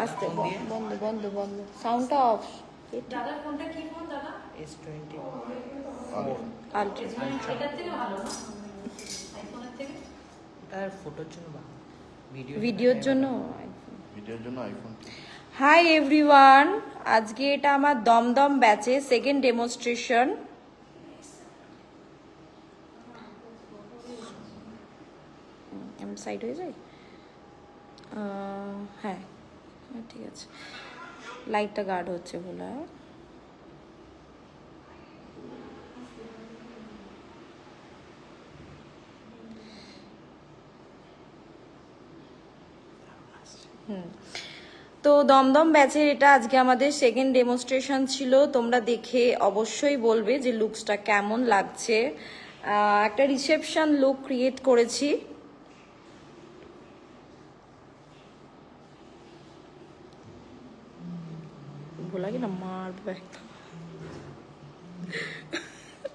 আস্তে বন্ধ বন্ধ বন্ধ সাউন্ডটা অফ। দাদার ফোনটা কি ফোন দাদা? S20 ultra. এটার থেকে ভালো না আইফোনের থেকে? তার ফটোর জন্য ভালো, ভিডিওর জন্য আইফোন। হাই এভরিওয়ান, আজকে এটা আমার দমদম ব্যাচে সেকেন্ড ডেমনস্ট্রেশন। আমি সাইড হয়ে যাই? হ্যাঁ ঠিক আছে, লাইটটা গার্ড হচ্ছে বলে। তো দমদম ব্যাচের এটা আজকে আমাদের সেকেন্ড ডেমনস্ট্রেশন ছিল। তোমরা দেখে অবশ্যই বলবে যে লুকসটা কেমন লাগছে। একটা রিসেপশন লুক ক্রিয়েট করেছি। ভোলা কি না মারবে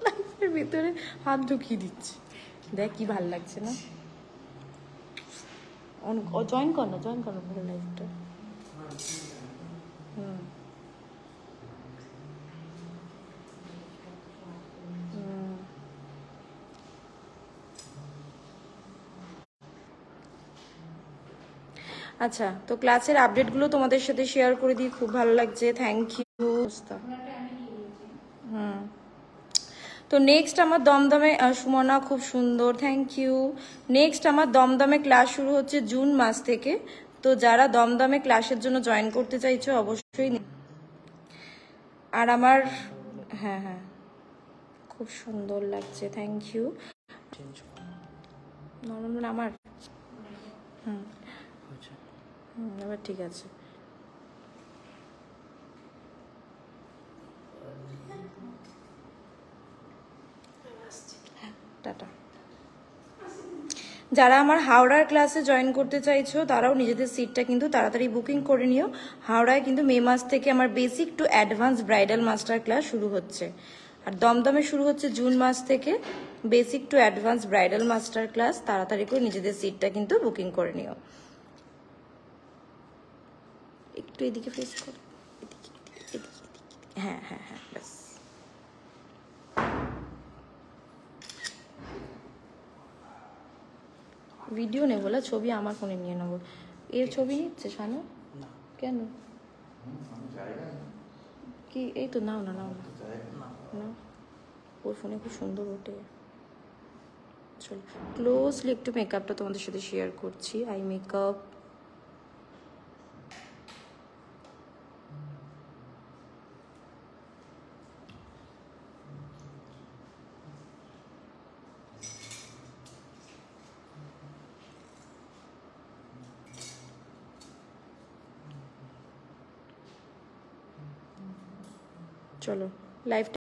লাইফের ভিতরে হাত ঢুকিয়ে দিচ্ছে। দেখ কি ভাল লাগছে না? জয়েন কর না পুরো লাইফটা। আচ্ছা, তো ক্লাসের আপডেটগুলো তোমাদের সাথে শেয়ার করে দিই, খুব ভালো লাগছে, থ্যাংক ইউ। তো নেক্সট আমার দমদমে সুমনা খুব সুন্দর, থ্যাংক ইউ। নেক্সট আমার দমদমে ক্লাস শুরু হচ্ছে জুন মাস থেকে। তো যারা দমদমে ক্লাসের জন্য জয়েন করতে চাইছো অবশ্যই। আর আমার হ্যাঁ হ্যাঁ খুব সুন্দর লাগছে, থ্যাংক ইউ। নর্মাল আমার এবার ঠিক আছে। টাটা। যারা আমার হাওড়ার ক্লাসে জয়েন করতে চাইছো তারাও নিজেদের সিটটা কিন্তু তাড়াতাড়ি বুকিং করে নিও। হাওড়ায় কিন্তু মে মাস থেকে আমার basic to advance bridal master class শুরু হচ্ছে। আর দমদমে শুরু হচ্ছে জুন মাস থেকে basic to advance bridal master class. তাড়াতাড়ি করে নিজেদের সিটটা কিন্তু বুকিং করে নিও। একটু এদিকে ফেস করো, হ্যাঁ হ্যাঁ হ্যাঁ ব্যাস। ভিডিও নেবো না, ছবি আমার ফোনে নিয়ে নেবো। এর ছবি নিচ্ছে শানু কেন? কি এই তো নাও না নাও না, ওর ফোনে খুব সুন্দর ওঠে। চলো ক্লোজলি একটু মেকআপটা তোমাদের সাথে শেয়ার করছি। আই মেকআপ চলো লাইভ